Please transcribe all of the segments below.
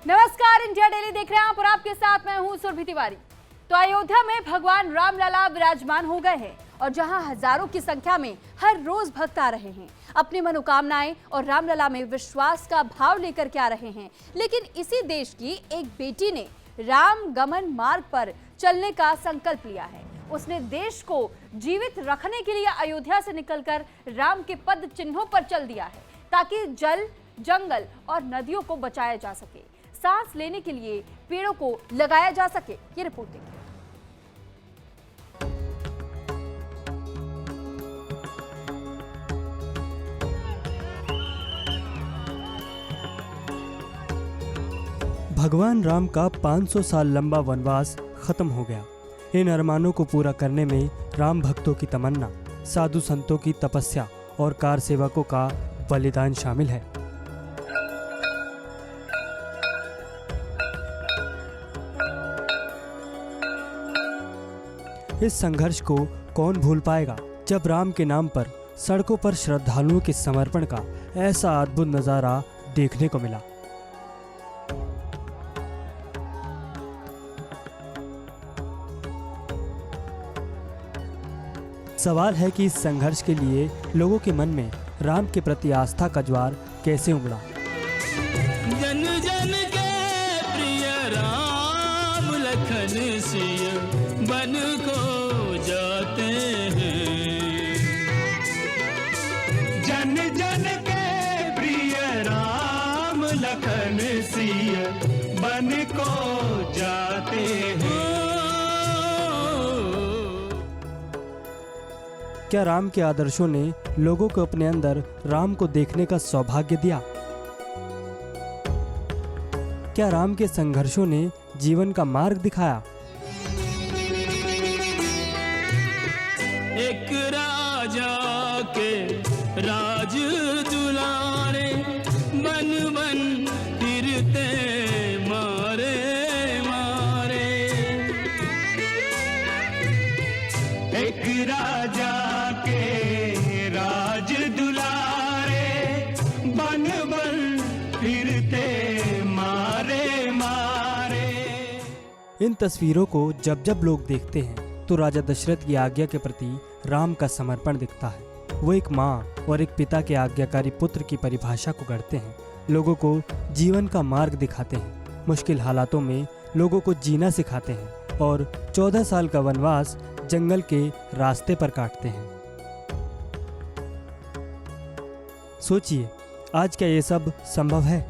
नमस्कार, India daily देख रहे हैं आप और आपके साथ मैं हूं सुरभि तिवारी। तो अयोध्या में भगवान रामलला विराजमान हो गए हैं और जहां हजारों की संख्या में हर रोज भक्त आ रहे हैं, अपनी मनोकामनाएं और रामलला में विश्वास का भाव लेकर के आ रहे हैं। लेकिन इसी देश की एक बेटी ने राम गमन मार्ग पर चलने का संकल्प लिया है। उसने देश को जीवित रखने के लिए अयोध्या से निकलकर राम के पद चिन्हों पर चल दिया है, ताकि जल, जंगल और नदियों को बचाया जा सके, सांस लेने के लिए पेड़ों को लगाया जा सके। ये रिपोर्ट देखिए। भगवान राम का 500 साल लंबा वनवास खत्म हो गया। इन अरमानों को पूरा करने में राम भक्तों की तमन्ना, साधु संतों की तपस्या और कार सेवकों का बलिदान शामिल है। इस संघर्ष को कौन भूल पाएगा, जब राम के नाम पर सड़कों पर श्रद्धालुओं के समर्पण का ऐसा अद्भुत नजारा देखने को मिला। सवाल है कि इस संघर्ष के लिए लोगों के मन में राम के प्रति आस्था का ज्वार कैसे उमड़ा। जन जन के प्रिय राम लखन सिय बन को जाते हैं। जन जन के प्रिय राम लखन सिय बन को जाते हैं। क्या राम के आदर्शों ने लोगों को अपने अंदर राम को देखने का सौभाग्य दिया? क्या राम के संघर्षों ने जीवन का मार्ग दिखाया? एक राजा के राज दुलारे बन बन फिरते मारे मारे। एक राजा के राज दुलारे बन बन फिरते मारे मारे। इन तस्वीरों को जब जब लोग देखते हैं तो राजा दशरथ की आज्ञा के प्रति राम का समर्पण दिखता है। वो एक माँ और एक पिता के आज्ञाकारी पुत्र की परिभाषा को गढ़ते हैं, लोगों को जीवन का मार्ग दिखाते हैं, मुश्किल हालातों में लोगों को जीना सिखाते हैं और 14 साल का वनवास जंगल के रास्ते पर काटते हैं। सोचिए, आज क्या ये सब संभव है?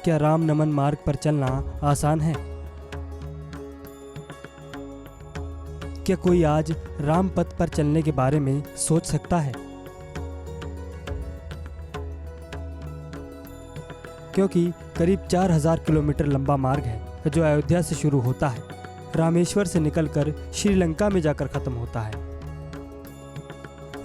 क्या राम नमन मार्ग पर चलना आसान है? क्या कोई आज राम पथ पर चलने के बारे में सोच सकता है? क्योंकि करीब 4000 किलोमीटर लंबा मार्ग है जो अयोध्या से शुरू होता है, रामेश्वर से निकलकर श्रीलंका में जाकर खत्म होता है।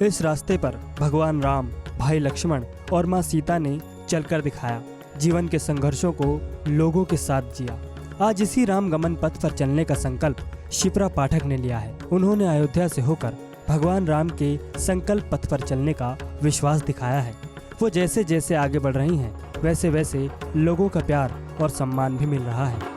इस रास्ते पर भगवान राम, भाई लक्ष्मण और मां सीता ने चलकर दिखाया, जीवन के संघर्षों को लोगों के साथ जिया। आज इसी राम गमन पथ पर चलने का संकल्प शिप्रा पाठक ने लिया है। उन्होंने अयोध्या से होकर भगवान राम के संकल्प पथ पर चलने का विश्वास दिखाया है। वो जैसे जैसे आगे बढ़ रही हैं, वैसे वैसे लोगों का प्यार और सम्मान भी मिल रहा है।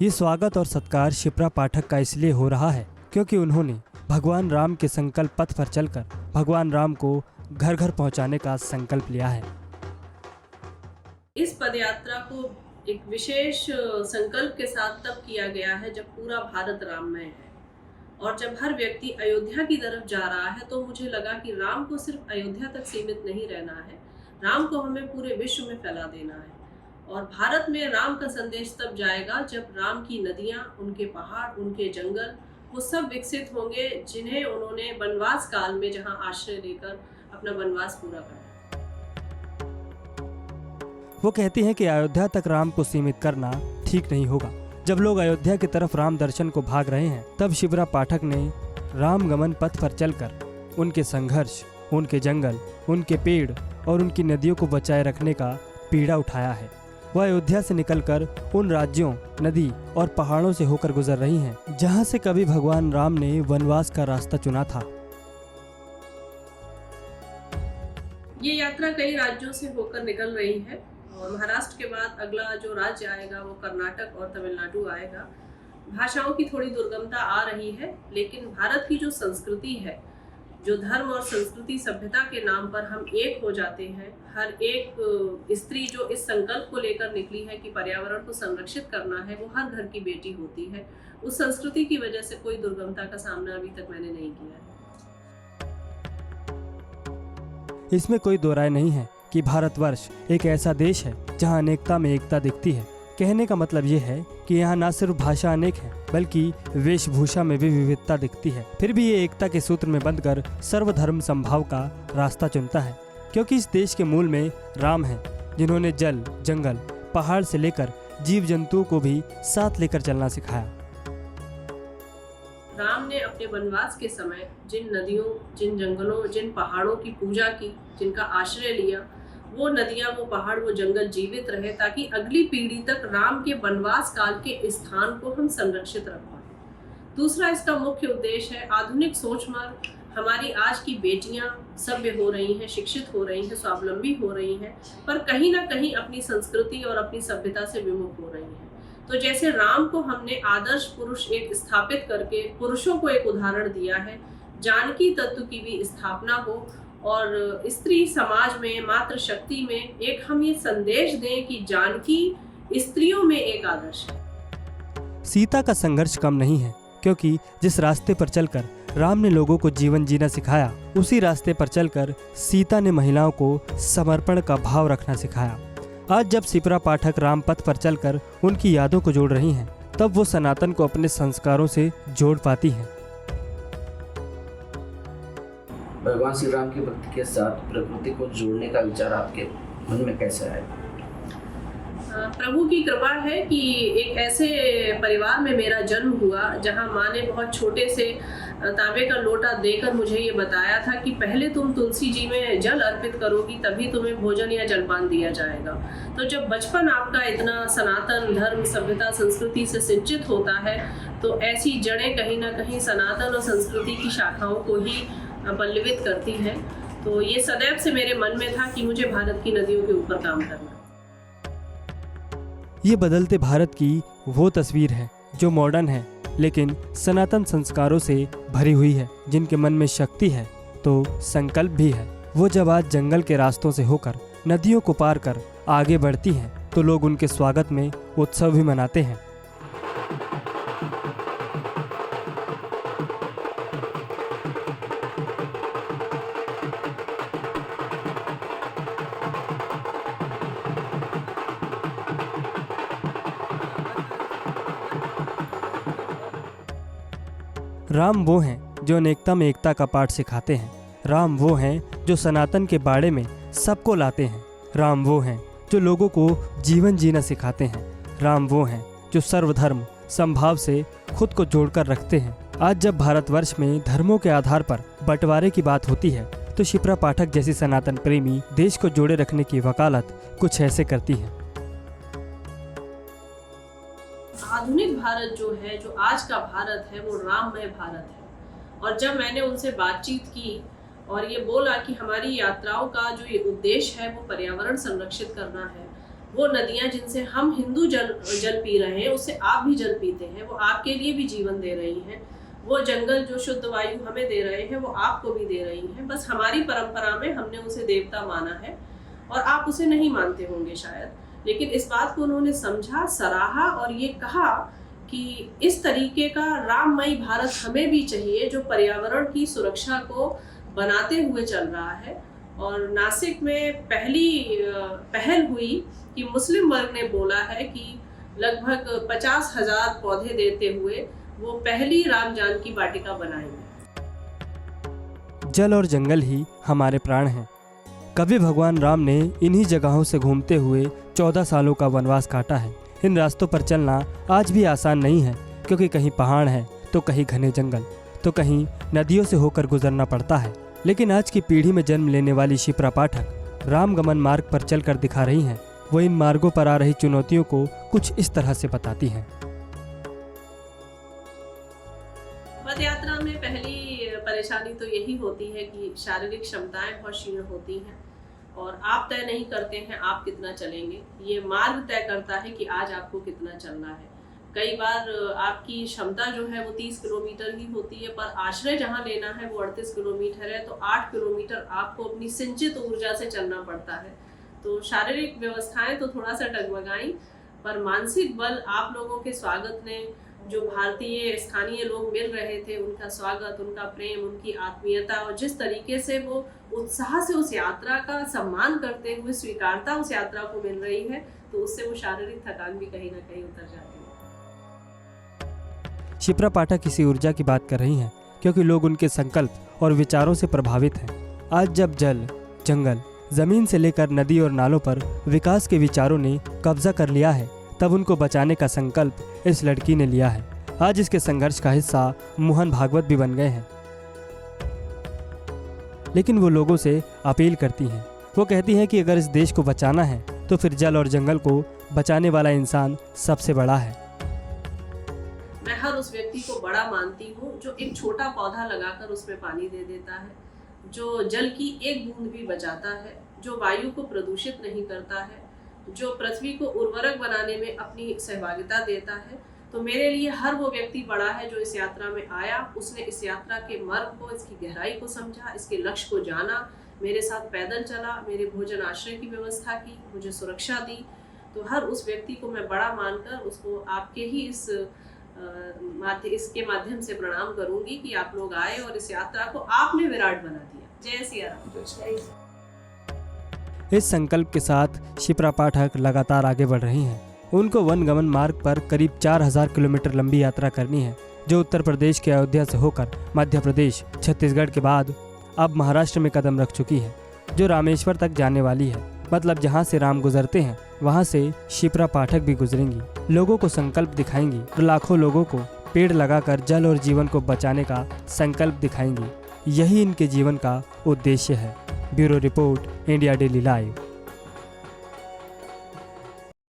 ये स्वागत और सत्कार शिप्रा पाठक का इसलिए हो रहा है क्योंकि उन्होंने भगवान राम के संकल्प पथ पर चलकर भगवान राम को घर घर पहुंचाने का संकल्प लिया है। इस पदयात्रा को एक विशेष संकल्प के साथ तब किया गया है जब पूरा भारत राममय है और जब हर व्यक्ति अयोध्या की तरफ जा रहा है, तो मुझे लगा कि राम को सिर्फ अयोध्या तक सीमित नहीं रहना है, राम को हमें पूरे विश्व में फैला देना है। और भारत में राम का संदेश तब जाएगा जब राम की नदियाँ, उनके पहाड़, उनके जंगल, वो सब विकसित होंगे जिन्हें उन्होंने वनवास काल में जहाँ आश्रय लेकर अपना वनवास पूरा किया। वो कहती हैं कि अयोध्या तक राम को सीमित करना ठीक नहीं होगा। जब लोग अयोध्या की तरफ राम दर्शन को भाग रहे हैं, तब शिप्रा पाठक ने राम गमन पथ पर चलकर उनके संघर्ष, उनके जंगल, उनके पेड़ और उनकी नदियों को बचाए रखने का पीड़ा उठाया है। वह अयोध्या से निकलकर उन राज्यों, नदी और पहाड़ों से होकर गुजर रही हैं जहां से कभी भगवान राम ने वनवास का रास्ता चुना था। ये यात्रा कई राज्यों से होकर निकल रही है और महाराष्ट्र के बाद अगला जो राज्य आएगा वो कर्नाटक और तमिलनाडु आएगा। भाषाओं की थोड़ी दुर्गमता आ रही है, लेकिन भारत की जो संस्कृति है, जो धर्म और संस्कृति सभ्यता के नाम पर हम एक हो जाते हैं, हर एक स्त्री जो इस संकल्प को लेकर निकली है कि पर्यावरण को संरक्षित करना है, वो हर घर की बेटी होती है। उस संस्कृति की वजह से कोई दुर्गमता का सामना अभी तक मैंने नहीं किया है। इसमें कोई दो राय नहीं है कि भारतवर्ष एक ऐसा देश है जहां अनेकता में एकता दिखती है। कहने का मतलब ये है कि यहाँ न सिर्फ भाषा अनेक है, बल्कि वेशभूषा में भी विविधता दिखती है। फिर भी ये एकता के सूत्र में बंधकर सर्वधर्म संभाव का रास्ता चुनता है, क्योंकि इस देश के मूल में राम हैं, जिन्होंने जल, जंगल, पहाड़ से लेकर जीव जंतुओं को भी साथ लेकर चलना सिखाया। राम ने अपने वनवास के समय जिन नदियों, जिन जंगलों, जिन पहाड़ों की पूजा की, जिनका आश्रय लिया, वो नदियां, वो पहाड़, वो जंगल जीवित रहे ताकि अगली पीढ़ी तक राम के वनवास काल के स्थान को हम संरक्षित रख पाए। दूसरा इसका मुख्य उद्देश्य है आधुनिक सोच में हमारी आज की बेटियां सभ्य हो रही हैं, शिक्षित हो रही हैं, स्वावलंबी हो रही हैं, पर कहीं ना कहीं अपनी संस्कृति और अपनी सभ्यता से विमुख हो रही हैं। तो जैसे राम को हमने आदर्श पुरुष एक स्थापित करके पुरुषों को एक उदाहरण दिया है, जानकी तत्व की भी स्थापना हो और स्त्री समाज में, मातृ शक्ति में एक हम ये संदेश दें कि जानकी स्त्रियों में एक आदर्श है। सीता का संघर्ष कम नहीं है, क्योंकि जिस रास्ते पर चलकर राम ने लोगों को जीवन जीना सिखाया, उसी रास्ते पर चलकर सीता ने महिलाओं को समर्पण का भाव रखना सिखाया। आज जब शिप्रा पाठक राम पथ पर चलकर उनकी यादों को जोड़ रही हैं, तब वो सनातन को अपने संस्कारों से जोड़ पाती हैं। भगवान श्री राम की भक्ति के साथ प्रकृति को जोड़ने का विचार आपके मन में कैसे आया? प्रभु की कृपा है कि एक ऐसे परिवार में मेरा जन्म हुआ जहां माँ ने बहुत छोटे से तांबे का लोटा देकर मुझे ये बताया था कि पहले तुम तुलसी जी में जल अर्पित करोगी, तभी तुम्हें भोजन या जलपान दिया जाएगा। तो जब बचपन आपका इतना सनातन धर्म, सभ्यता, संस्कृति से सिंचित होता है, तो ऐसी जड़ें कहीं ना कहीं सनातन और संस्कृति की शाखाओं को ही पल्लवित करती हैं। तो ये सदैव से मेरे मन में था कि मुझे भारत की नदियों के ऊपर काम करना। ये बदलते भारत की वो तस्वीर है जो मॉडर्न है, लेकिन सनातन संस्कारों से भरी हुई है। जिनके मन में शक्ति है तो संकल्प भी है। वो जब आज जंगल के रास्तों से होकर नदियों को पार कर आगे बढ़ती हैं, तो लोग उनके स्वागत में उत्सव भी मनाते हैं। राम वो हैं जो अनेकता में एकता का पाठ सिखाते हैं। राम वो हैं जो सनातन के बाड़े में सबको लाते हैं। राम वो हैं जो लोगों को जीवन जीना सिखाते हैं। राम वो हैं जो सर्वधर्म संभाव से खुद को जोड़कर रखते हैं। आज जब भारतवर्ष में धर्मों के आधार पर बंटवारे की बात होती है, तो शिप्रा पाठक जैसी सनातन प्रेमी देश को जोड़े रखने की वकालत कुछ ऐसे करती है। आधुनिक भारत जो है, जो आज का भारत है, वो राममय भारत है। और जब मैंने उनसे बातचीत की और ये बोला कि हमारी यात्राओं का जो ये उद्देश्य है वो पर्यावरण संरक्षित करना है, वो नदियाँ जिनसे हम हिंदू जल पी रहे हैं, उससे आप भी जल पीते हैं, वो आपके लिए भी जीवन दे रही हैं। वो जंगल जो शुद्ध वायु हमें दे रहे हैं, वो आपको भी दे रही हैं। बस हमारी परंपरा में हमने उसे देवता माना है और आप उसे नहीं मानते होंगे शायद, लेकिन इस बात को उन्होंने समझा, सराहा और ये कहा कि इस तरीके का राममय भारत हमें भी चाहिए जो पर्यावरण की सुरक्षा को बनाते हुए चल रहा है। और नासिक में पहल हुई कि मुस्लिम वर्ग ने बोला है कि लगभग 50,000 पौधे देते हुए वो पहली राम जानकी वाटिका बनाएंगे। जल और जंगल ही हमारे प्राण हैं। कभी भगवान राम ने इन्हीं जगहों से घूमते हुए 14 सालों का वनवास काटा है। इन रास्तों पर चलना आज भी आसान नहीं है, क्योंकि कहीं पहाड़ है तो कहीं घने जंगल, तो कहीं नदियों से होकर गुजरना पड़ता है। लेकिन आज की पीढ़ी में जन्म लेने वाली शिप्रा पाठक राम गमन मार्ग पर चलकर दिखा रही हैं वो इन मार्गों पर आ रही चुनौतियों को कुछ इस तरह से बताती हैं। पद यात्रा में पहली परेशानी तो यही होती है कि शारीरिक क्षमताएं बहुत क्षीण होती हैं और आप तय नहीं करते हैं आप कितना चलेंगे। ये मार्ग तय करता है कि आज आपको कितना चलना है। कई बार आपकी क्षमता जो है वो 30 किलोमीटर ही होती है, पर आश्रय जहाँ लेना है वो 38 किलोमीटर है, तो 8 किलोमीटर आपको अपनी संचित ऊर्जा से चलना पड़ता है। तो शारीरिक व्यवस्थाएं तो थोड़ा सा डगमगाई, पर मानसिक बल आप लोगों के स्वागत ने, जो भारतीय स्थानीय लोग मिल रहे थे, उनका स्वागत, उनका प्रेम, उनकी आत्मीयता और जिस तरीके से वो उत्साह से उस यात्रा का सम्मान करते हुए स्वीकारता उस यात्रा को मिल रही है, तो उससे वो शारीरिक थकान भी कहीं ना कहीं उतर जाती है। शिप्रा पाठक इसी ऊर्जा की बात कर रही हैं क्योंकि लोग उनके संकल्प और विचारों से प्रभावित हैं। आज जब जल, जंगल, जमीन से लेकर नदी और नालों पर विकास के विचारों ने कब्जा कर लिया है, तब उनको बचाने का संकल्प इस लड़की ने लिया है। आज इसके संघर्ष का हिस्सा मोहन भागवत भी बन गए हैं। लेकिन वो लोगों से अपील करती हैं। वो कहती हैं कि अगर इस देश को बचाना है तो फिर जल और जंगल को बचाने वाला इंसान सबसे बड़ा है। मैं हर उस व्यक्ति को बड़ा मानती हूँ जो एक छोटा पौधा लगाकर उसमें पानी दे देता है, जो जल की एक बूंद भी बचाता है, जो वायु को प्रदूषित नहीं करता है, जो पृथ्वी को उर्वरक बनाने में अपनी सहभागिता देता है। तो मेरे लिए हर वो व्यक्ति बड़ा है जो इस यात्रा में आया, उसने इस यात्रा के मार्ग को, इसकी गहराई को समझा, इसके लक्ष्य को जाना, मेरे साथ पैदल चला, मेरे भोजन आश्रय की व्यवस्था की, मुझे सुरक्षा दी। तो हर उस व्यक्ति को मैं बड़ा मानकर उसको आपके ही इसके माध्यम से प्रणाम करूंगी कि आप लोग आए और इस यात्रा को आपने विराट बना दिया। जय सिया राम। इस संकल्प के साथ शिप्रा पाठक लगातार आगे बढ़ रही हैं। उनको वनगमन मार्ग पर करीब 4000 किलोमीटर लंबी यात्रा करनी है, जो उत्तर प्रदेश के अयोध्या से होकर मध्य प्रदेश, छत्तीसगढ़ के बाद अब महाराष्ट्र में कदम रख चुकी है, जो रामेश्वर तक जाने वाली है। मतलब जहाँ से राम गुजरते हैं वहाँ से शिप्रा पाठक भी गुजरेंगी, लोगों को संकल्प दिखाएंगी और लाखों लोगों को पेड़ लगाकर जल और जीवन को बचाने का संकल्प दिखाएंगी। यही इनके जीवन का उद्देश्य है। Bureau report, India daily live.